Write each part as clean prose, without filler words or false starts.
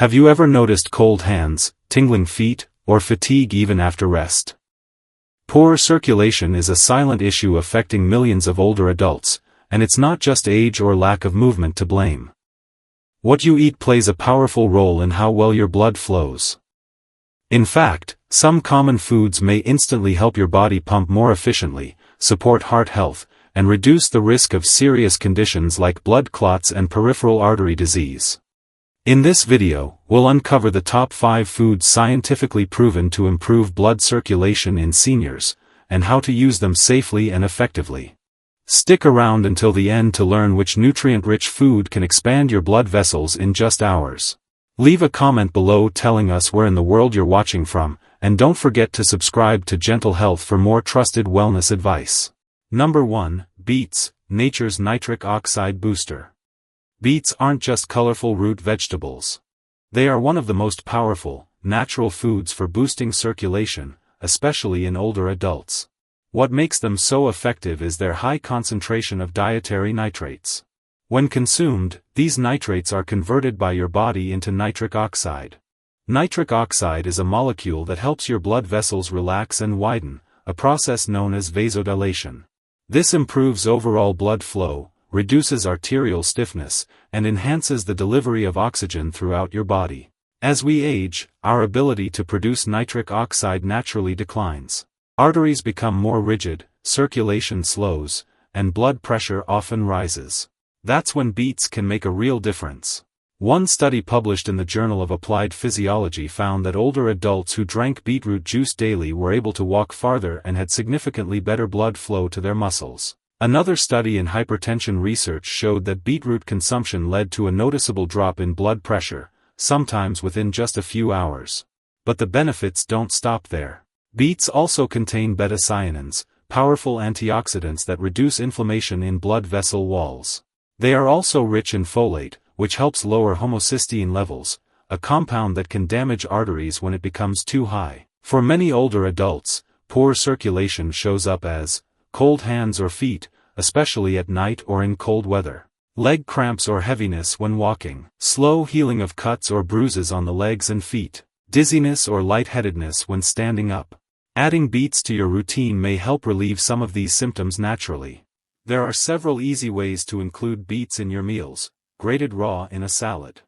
Have you ever noticed cold hands, tingling feet, or fatigue even after rest? Poor circulation is a silent issue affecting millions of older adults, and it's not just age or lack of movement to blame. What you eat plays a powerful role in how well your blood flows. In fact, some common foods may instantly help your body pump more efficiently, support heart health, and reduce the risk of serious conditions like blood clots and peripheral artery disease. In this video, we'll uncover the top 5 foods scientifically proven to improve blood circulation in seniors, and how to use them safely and effectively. Stick around until the end to learn which nutrient-rich food can expand your blood vessels in just hours. Leave a comment below telling us where in the world you're watching from, and don't forget to subscribe to Gentle Health for more trusted wellness advice. Number 1. Beets, nature's nitric oxide booster. Beets aren't just colorful root vegetables. They are one of the most powerful, natural foods for boosting circulation, especially in older adults. What makes them so effective is their high concentration of dietary nitrates. When consumed, these nitrates are converted by your body into nitric oxide. Nitric oxide is a molecule that helps your blood vessels relax and widen, a process known as vasodilation. This improves overall blood flow, reduces arterial stiffness, and enhances the delivery of oxygen throughout your body. As we age, our ability to produce nitric oxide naturally declines. Arteries become more rigid, circulation slows, and blood pressure often rises. That's when beets can make a real difference. One study published in the Journal of Applied Physiology found that older adults who drank beetroot juice daily were able to walk farther and had significantly better blood flow to their muscles. Another study in hypertension research showed that beetroot consumption led to a noticeable drop in blood pressure, sometimes within just a few hours. But the benefits don't stop there. Beets also contain beta-cyanins, powerful antioxidants that reduce inflammation in blood vessel walls. They are also rich in folate, which helps lower homocysteine levels, a compound that can damage arteries when it becomes too high. For many older adults, poor circulation shows up as cold hands or feet, especially at night or in cold weather. Leg cramps or heaviness when walking. Slow healing of cuts or bruises on the legs and feet. Dizziness or lightheadedness when standing up. Adding beets to your routine may help relieve some of these symptoms naturally. There are several easy ways to include beets in your meals: grated raw in a salad,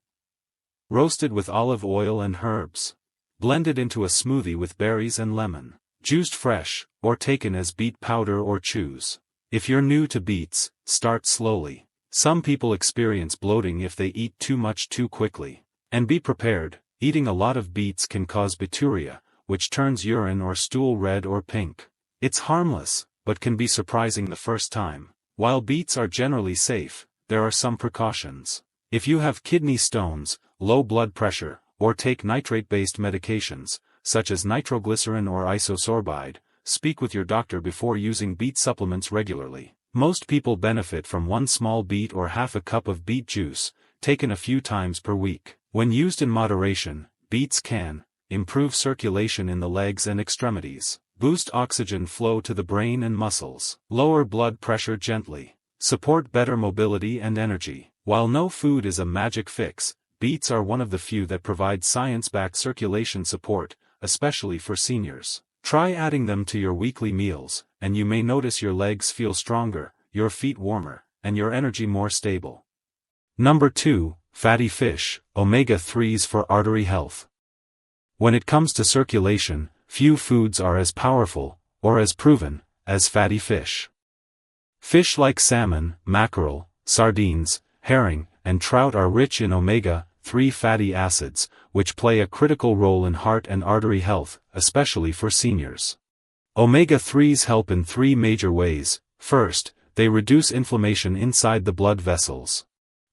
roasted with olive oil and herbs, blended into a smoothie with berries and lemon, juiced fresh, or taken as beet powder or chews. If you're new to beets, start slowly. Some people experience bloating if they eat too much too quickly. And be prepared, eating a lot of beets can cause bituria, which turns urine or stool red or pink. It's harmless, but can be surprising the first time. While beets are generally safe, there are some precautions. If you have kidney stones, low blood pressure, or take nitrate-based medications, such as nitroglycerin or isosorbide, speak with your doctor before using beet supplements regularly. Most people benefit from 1 small beet or half a cup of beet juice, taken a few times per week. When used in moderation, beets can improve circulation in the legs and extremities, boost oxygen flow to the brain and muscles, lower blood pressure gently, support better mobility and energy. While no food is a magic fix, beets are one of the few that provide science-backed circulation support, especially for seniors. Try adding them to your weekly meals, and you may notice your legs feel stronger, your feet warmer, and your energy more stable. Number 2. Fatty fish, omega-3s for artery health. When it comes to circulation, few foods are as powerful, or as proven, as fatty fish. Fish like salmon, mackerel, sardines, herring, and trout are rich in omega-3 fatty acids, which play a critical role in heart and artery health, especially for seniors. Omega-3s help in 3 major ways. First, they reduce inflammation inside the blood vessels.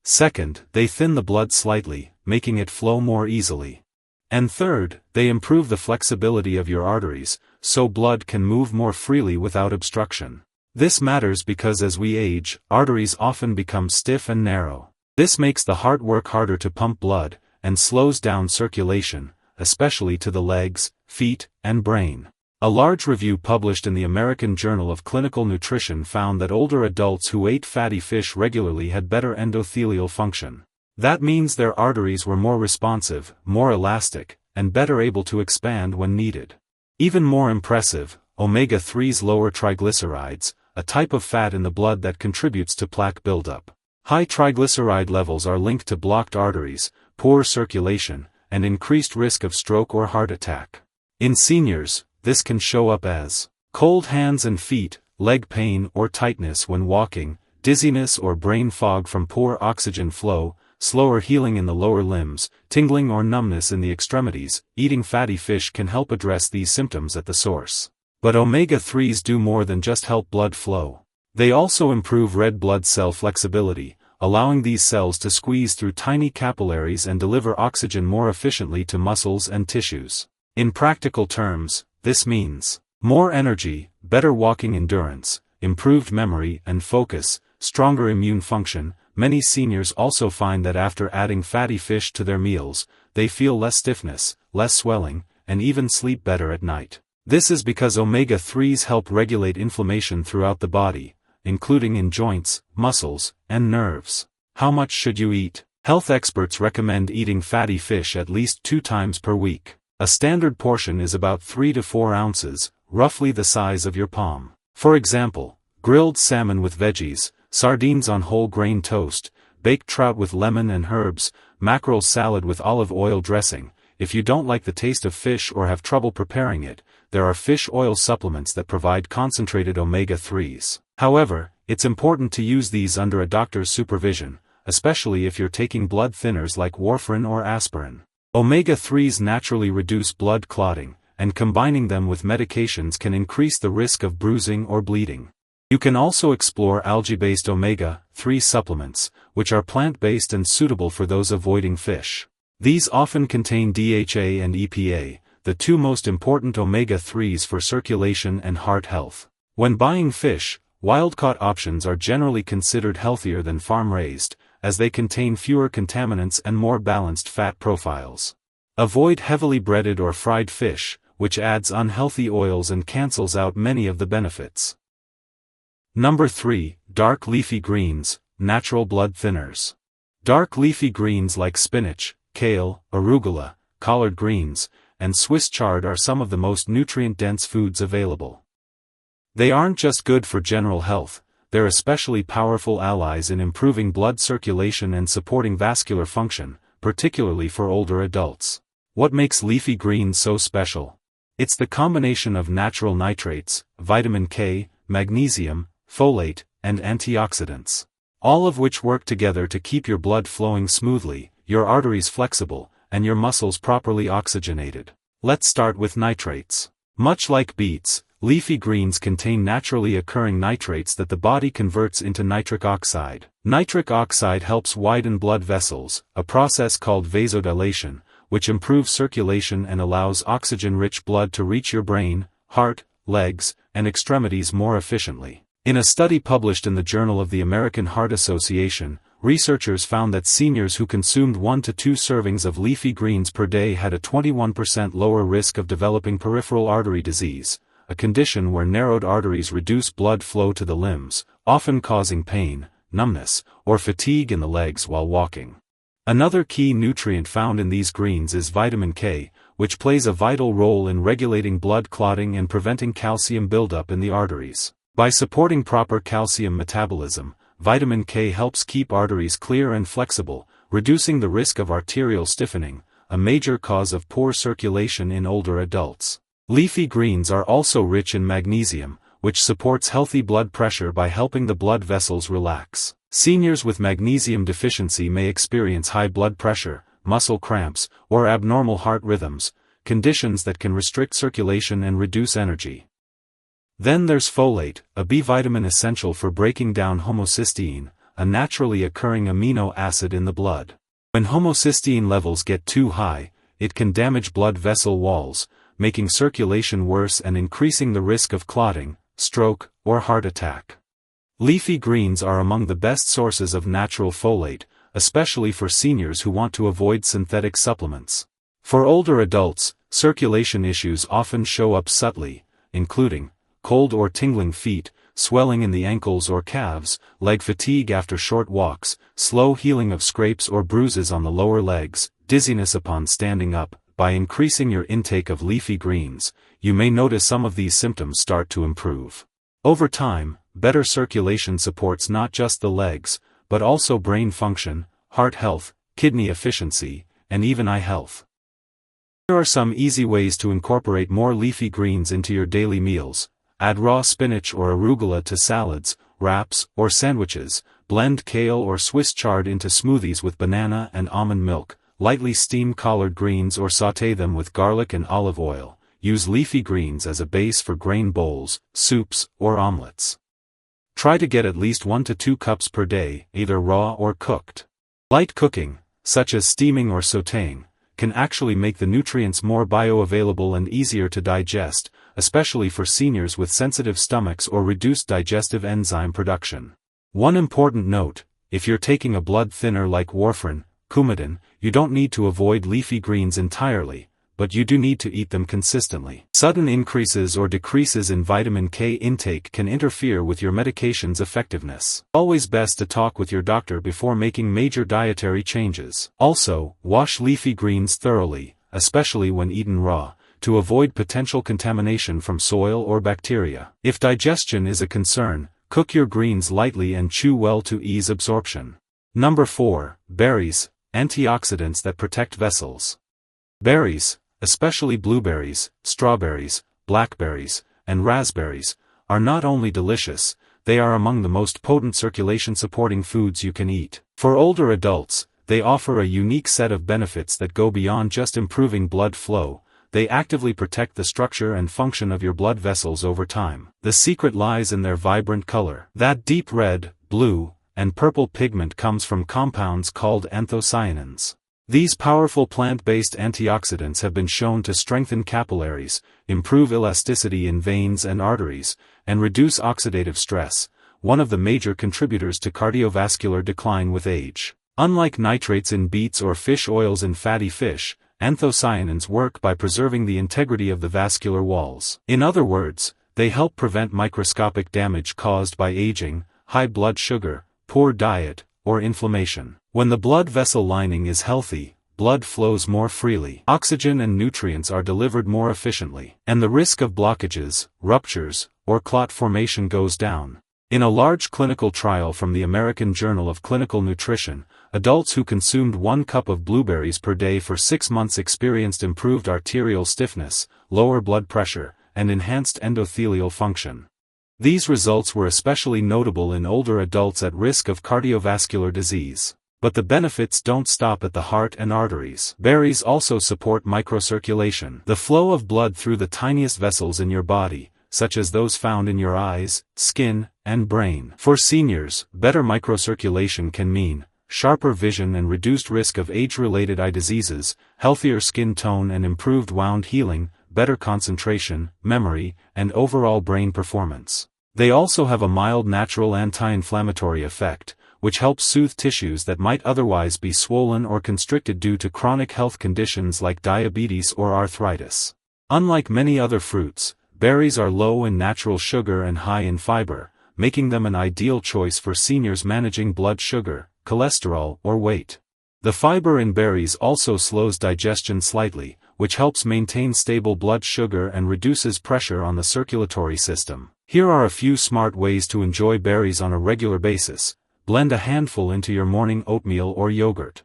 Second, they thin the blood slightly, making it flow more easily. And third, they improve the flexibility of your arteries, so blood can move more freely without obstruction. This matters because as we age, arteries often become stiff and narrow. This makes the heart work harder to pump blood, and slows down circulation, especially to the legs, feet, and brain. A large review published in the American Journal of Clinical Nutrition found that older adults who ate fatty fish regularly had better endothelial function. That means their arteries were more responsive, more elastic, and better able to expand when needed. Even more impressive, omega-3s lower triglycerides, a type of fat in the blood that contributes to plaque buildup. High triglyceride levels are linked to blocked arteries, poor circulation, and increased risk of stroke or heart attack. In seniors, this can show up as cold hands and feet, leg pain or tightness when walking, dizziness or brain fog from poor oxygen flow, slower healing in the lower limbs, tingling or numbness in the extremities. Eating fatty fish can help address these symptoms at the source. But omega-3s do more than just help blood flow. They also improve red blood cell flexibility, allowing these cells to squeeze through tiny capillaries and deliver oxygen more efficiently to muscles and tissues. In practical terms, this means more energy, better walking endurance, improved memory and focus, stronger immune function. Many seniors also find that after adding fatty fish to their meals, they feel less stiffness, less swelling, and even sleep better at night. This is because omega-3s help regulate inflammation throughout the body, including in joints, muscles, and nerves. How much should you eat? Health experts recommend eating fatty fish at least 2 times per week. A standard portion is about 3 to 4 ounces, roughly the size of your palm. For example, grilled salmon with veggies, sardines on whole grain toast, baked trout with lemon and herbs, mackerel salad with olive oil dressing. If you don't like the taste of fish or have trouble preparing it, there are fish oil supplements that provide concentrated omega-3s. However, it's important to use these under a doctor's supervision, especially if you're taking blood thinners like warfarin or aspirin. Omega-3s naturally reduce blood clotting, and combining them with medications can increase the risk of bruising or bleeding. You can also explore algae-based omega-3 supplements, which are plant-based and suitable for those avoiding fish. These often contain DHA and EPA, the 2 most important omega-3s for circulation and heart health. When buying fish, wild-caught options are generally considered healthier than farm-raised, as they contain fewer contaminants and more balanced fat profiles. Avoid heavily breaded or fried fish, which adds unhealthy oils and cancels out many of the benefits. Number 3. Dark leafy greens, natural blood thinners. Dark leafy greens like spinach, kale, arugula, collard greens, and Swiss chard are some of the most nutrient-dense foods available. They aren't just good for general health, they're especially powerful allies in improving blood circulation and supporting vascular function, particularly for older adults. What makes leafy greens so special? It's the combination of natural nitrates, vitamin K, magnesium, folate, and antioxidants. All of which work together to keep your blood flowing smoothly, your arteries flexible, and your muscles properly oxygenated. Let's start with nitrates. Much like beets, leafy greens contain naturally occurring nitrates that the body converts into nitric oxide. Nitric oxide helps widen blood vessels, a process called vasodilation, which improves circulation and allows oxygen-rich blood to reach your brain, heart, legs, and extremities more efficiently. In a study published in the Journal of the American Heart Association, researchers found that seniors who consumed 1 to 2 servings of leafy greens per day had a 21% lower risk of developing peripheral artery disease, a condition where narrowed arteries reduce blood flow to the limbs, often causing pain, numbness, or fatigue in the legs while walking. Another key nutrient found in these greens is vitamin K, which plays a vital role in regulating blood clotting and preventing calcium buildup in the arteries. By supporting proper calcium metabolism, vitamin K helps keep arteries clear and flexible, reducing the risk of arterial stiffening, a major cause of poor circulation in older adults. Leafy greens are also rich in magnesium, which supports healthy blood pressure by helping the blood vessels relax. Seniors with magnesium deficiency may experience high blood pressure, muscle cramps, or abnormal heart rhythms, conditions that can restrict circulation and reduce energy. Then there's folate, a B vitamin essential for breaking down homocysteine, a naturally occurring amino acid in the blood. When homocysteine levels get too high, it can damage blood vessel walls, making circulation worse and increasing the risk of clotting, stroke, or heart attack. Leafy greens are among the best sources of natural folate, especially for seniors who want to avoid synthetic supplements. For older adults, circulation issues often show up subtly, including cold or tingling feet, swelling in the ankles or calves, leg fatigue after short walks, slow healing of scrapes or bruises on the lower legs, dizziness upon standing up. By increasing your intake of leafy greens, you may notice some of these symptoms start to improve. Over time, better circulation supports not just the legs, but also brain function, heart health, kidney efficiency, and even eye health. Here are some easy ways to incorporate more leafy greens into your daily meals. Add raw spinach or arugula to salads, wraps, or sandwiches. Blend kale or Swiss chard into smoothies with banana and almond milk. Lightly steam collard greens or sauté them with garlic and olive oil. Use leafy greens as a base for grain bowls, soups, or omelets. Try to get at least 1 to 2 cups per day, either raw or cooked. Light cooking, such as steaming or sautéing, can actually make the nutrients more bioavailable and easier to digest, especially for seniors with sensitive stomachs or reduced digestive enzyme production. One important note: if you're taking a blood thinner like warfarin, Coumadin, you don't need to avoid leafy greens entirely, but you do need to eat them consistently. Sudden increases or decreases in vitamin K intake can interfere with your medication's effectiveness. Always best to talk with your doctor before making major dietary changes. Also, wash leafy greens thoroughly, especially when eaten raw, to avoid potential contamination from soil or bacteria. If digestion is a concern, cook your greens lightly and chew well to ease absorption. Number 4. Berries. Antioxidants that protect vessels. Berries, especially blueberries, strawberries, blackberries, and raspberries, are not only delicious, they are among the most potent circulation-supporting foods you can eat. For older adults, they offer a unique set of benefits that go beyond just improving blood flow. They actively protect the structure and function of your blood vessels over time. The secret lies in their vibrant color. That deep red, blue, and purple pigment comes from compounds called anthocyanins. These powerful plant-based antioxidants have been shown to strengthen capillaries, improve elasticity in veins and arteries, and reduce oxidative stress, one of the major contributors to cardiovascular decline with age. Unlike nitrates in beets or fish oils in fatty fish, anthocyanins work by preserving the integrity of the vascular walls. In other words, they help prevent microscopic damage caused by aging, high blood sugar, poor diet, or inflammation. When the blood vessel lining is healthy, blood flows more freely. Oxygen and nutrients are delivered more efficiently, and the risk of blockages, ruptures, or clot formation goes down. In a large clinical trial from the American Journal of Clinical Nutrition, adults who consumed 1 cup of blueberries per day for 6 months experienced improved arterial stiffness, lower blood pressure, and enhanced endothelial function. These results were especially notable in older adults at risk of cardiovascular disease. But the benefits don't stop at the heart and arteries. Berries also support microcirculation, the flow of blood through the tiniest vessels in your body, such as those found in your eyes, skin, and brain. For seniors, better microcirculation can mean sharper vision and reduced risk of age-related eye diseases, healthier skin tone and improved wound healing, better concentration, memory, and overall brain performance. They also have a mild natural anti-inflammatory effect, which helps soothe tissues that might otherwise be swollen or constricted due to chronic health conditions like diabetes or arthritis. Unlike many other fruits, berries are low in natural sugar and high in fiber, making them an ideal choice for seniors managing blood sugar, cholesterol, or weight. The fiber in berries also slows digestion slightly, which helps maintain stable blood sugar and reduces pressure on the circulatory system. Here are a few smart ways to enjoy berries on a regular basis. Blend a handful into your morning oatmeal or yogurt.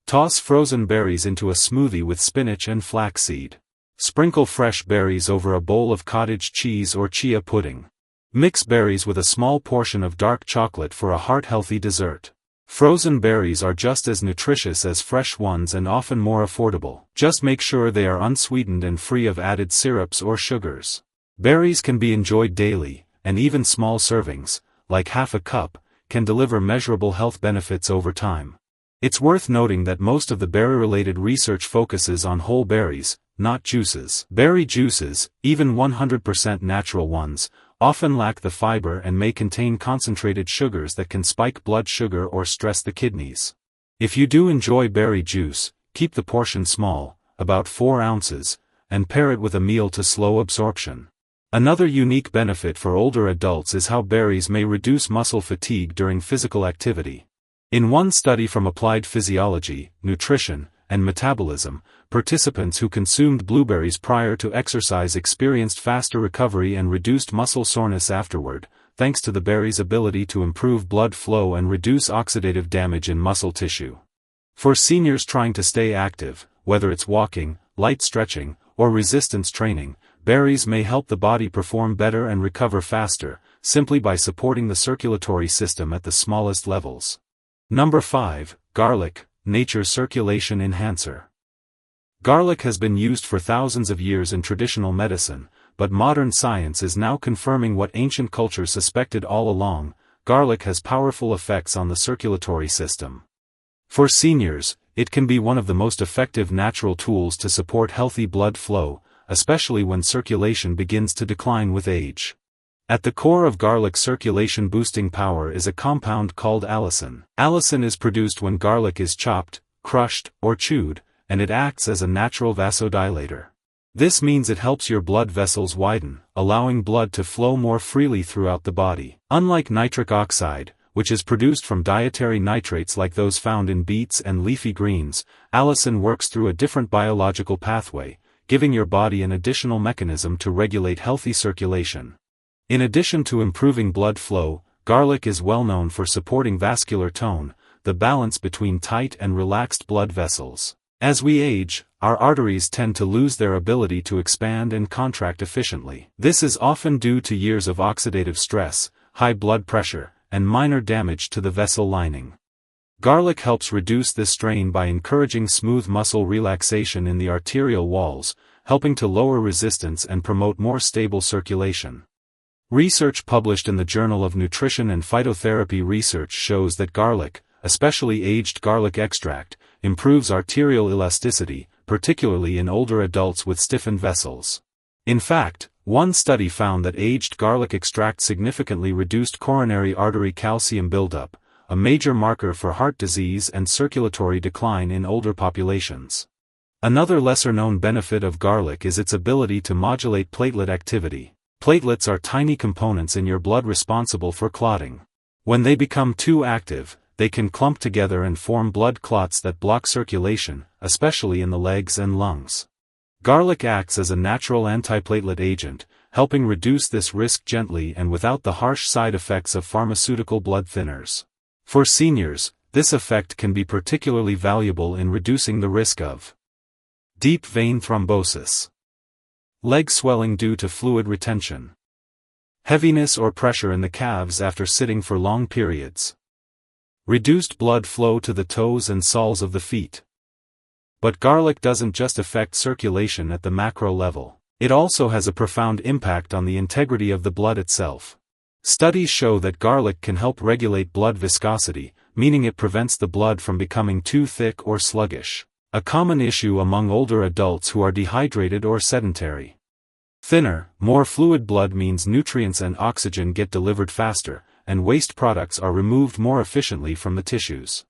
Toss frozen berries into a smoothie with spinach and flaxseed. Sprinkle fresh berries over a bowl of cottage cheese or chia pudding. Mix berries with a small portion of dark chocolate for a heart-healthy dessert. Frozen berries are just as nutritious as fresh ones and often more affordable. Just make sure they are unsweetened and free of added syrups or sugars. Berries can be enjoyed daily, and even small servings, like half a cup, can deliver measurable health benefits over time. It's worth noting that most of the berry-related research focuses on whole berries, not juices. Berry juices, even 100% natural ones, often lack the fiber and may contain concentrated sugars that can spike blood sugar or stress the kidneys. If you do enjoy berry juice, keep the portion small, about 4 ounces, and pair it with a meal to slow absorption. Another unique benefit for older adults is how berries may reduce muscle fatigue during physical activity. In one study from Applied Physiology, Nutrition, and Metabolism, participants who consumed blueberries prior to exercise experienced faster recovery and reduced muscle soreness afterward, thanks to the berry's ability to improve blood flow and reduce oxidative damage in muscle tissue. For seniors trying to stay active, whether it's walking, light stretching, or resistance training, berries may help the body perform better and recover faster, simply by supporting the circulatory system at the smallest levels. Number 5. Garlic, nature's circulation enhancer. Garlic has been used for thousands of years in traditional medicine, but modern science is now confirming what ancient cultures suspected all along: garlic has powerful effects on the circulatory system. For seniors, it can be one of the most effective natural tools to support healthy blood flow, especially when circulation begins to decline with age. At the core of garlic's circulation-boosting power is a compound called allicin. Allicin is produced when garlic is chopped, crushed, or chewed, and it acts as a natural vasodilator. This means it helps your blood vessels widen, allowing blood to flow more freely throughout the body. Unlike nitric oxide, which is produced from dietary nitrates like those found in beets and leafy greens, allicin works through a different biological pathway, giving your body an additional mechanism to regulate healthy circulation. In addition to improving blood flow, garlic is well known for supporting vascular tone, the balance between tight and relaxed blood vessels. As we age, our arteries tend to lose their ability to expand and contract efficiently. This is often due to years of oxidative stress, high blood pressure, and minor damage to the vessel lining. Garlic helps reduce this strain by encouraging smooth muscle relaxation in the arterial walls, helping to lower resistance and promote more stable circulation. Research published in the Journal of Nutrition and Phytotherapy Research shows that garlic, especially aged garlic extract, improves arterial elasticity, particularly in older adults with stiffened vessels. In fact, one study found that aged garlic extract significantly reduced coronary artery calcium buildup, a major marker for heart disease and circulatory decline in older populations. Another lesser-known benefit of garlic is its ability to modulate platelet activity. Platelets are tiny components in your blood responsible for clotting. When they become too active, they can clump together and form blood clots that block circulation, especially in the legs and lungs. Garlic acts as a natural antiplatelet agent, helping reduce this risk gently and without the harsh side effects of pharmaceutical blood thinners. For seniors, this effect can be particularly valuable in reducing the risk of deep vein thrombosis, leg swelling due to fluid retention, heaviness or pressure in the calves after sitting for long periods, reduced blood flow to the toes and soles of the feet. But garlic doesn't just affect circulation at the macro level. It also has a profound impact on the integrity of the blood itself. Studies show that garlic can help regulate blood viscosity, meaning it prevents the blood from becoming too thick or sluggish, a common issue among older adults who are dehydrated or sedentary. Thinner, more fluid blood means nutrients and oxygen get delivered faster, and waste products are removed more efficiently from the tissues.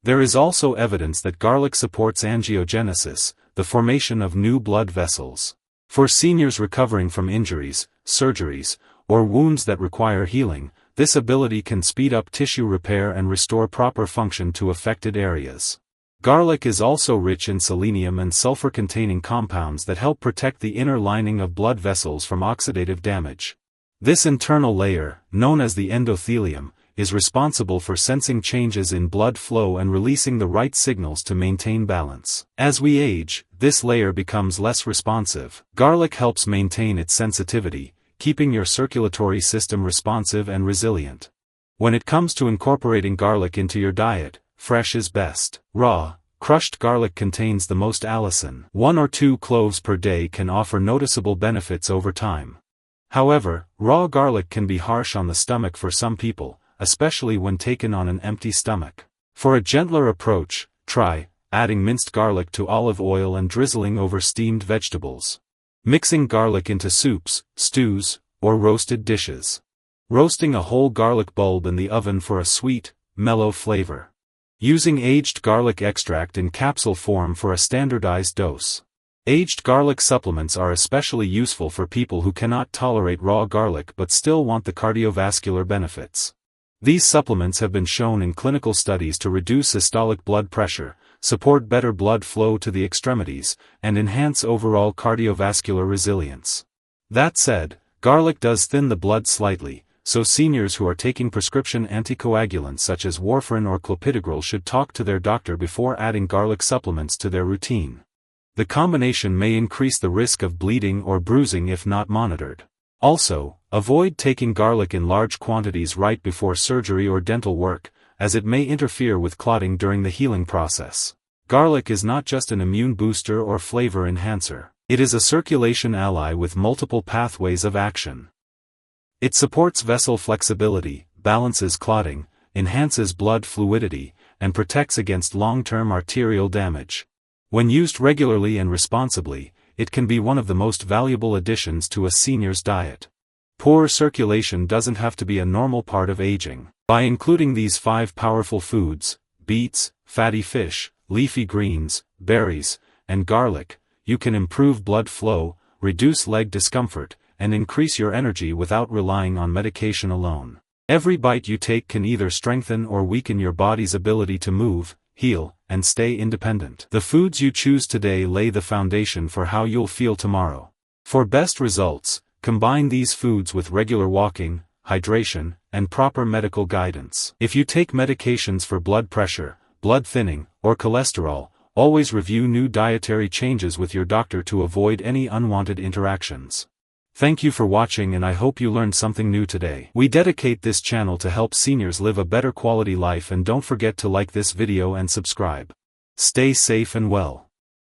There is also evidence that garlic supports angiogenesis, the formation of new blood vessels. For seniors recovering from injuries, surgeries, or wounds that require healing, this ability can speed up tissue repair and restore proper function to affected areas. Garlic is also rich in selenium and sulfur-containing compounds that help protect the inner lining of blood vessels from oxidative damage. This internal layer, known as the endothelium, is responsible for sensing changes in blood flow and releasing the right signals to maintain balance. As we age, this layer becomes less responsive. Garlic helps maintain its sensitivity, keeping your circulatory system responsive and resilient. When it comes to incorporating garlic into your diet, fresh is best. Raw, crushed garlic contains the most allicin. 1 or 2 cloves per day can offer noticeable benefits over time. However, raw garlic can be harsh on the stomach for some people, especially when taken on an empty stomach. For a gentler approach, try adding minced garlic to olive oil and drizzling over steamed vegetables. Mixing garlic into soups, stews, or roasted dishes. Roasting a whole garlic bulb in the oven for a sweet, mellow flavor. Using aged garlic extract in capsule form for a standardized dose. Aged garlic supplements are especially useful for people who cannot tolerate raw garlic but still want the cardiovascular benefits. These supplements have been shown in clinical studies to reduce systolic blood pressure, support better blood flow to the extremities, and enhance overall cardiovascular resilience. That said, garlic does thin the blood slightly, so seniors who are taking prescription anticoagulants such as warfarin or clopidogrel should talk to their doctor before adding garlic supplements to their routine. The combination may increase the risk of bleeding or bruising if not monitored. Also, avoid taking garlic in large quantities right before surgery or dental work, as it may interfere with clotting during the healing process. Garlic is not just an immune booster or flavor enhancer. It is a circulation ally with multiple pathways of action. It supports vessel flexibility, balances clotting, enhances blood fluidity, and protects against long-term arterial damage. When used regularly and responsibly, it can be one of the most valuable additions to a senior's diet. Poor circulation doesn't have to be a normal part of aging. By including these 5 powerful foods, beets, fatty fish, leafy greens, berries, and garlic, you can improve blood flow, reduce leg discomfort, and increase your energy without relying on medication alone. Every bite you take can either strengthen or weaken your body's ability to move, heal, and stay independent. The foods you choose today lay the foundation for how you'll feel tomorrow. For best results, combine these foods with regular walking, hydration, and proper medical guidance. If you take medications for blood pressure, blood thinning, or cholesterol, always review new dietary changes with your doctor to avoid any unwanted interactions. Thank you for watching, and I hope you learned something new today. We dedicate this channel to help seniors live a better quality life, and don't forget to like this video and subscribe. Stay safe and well.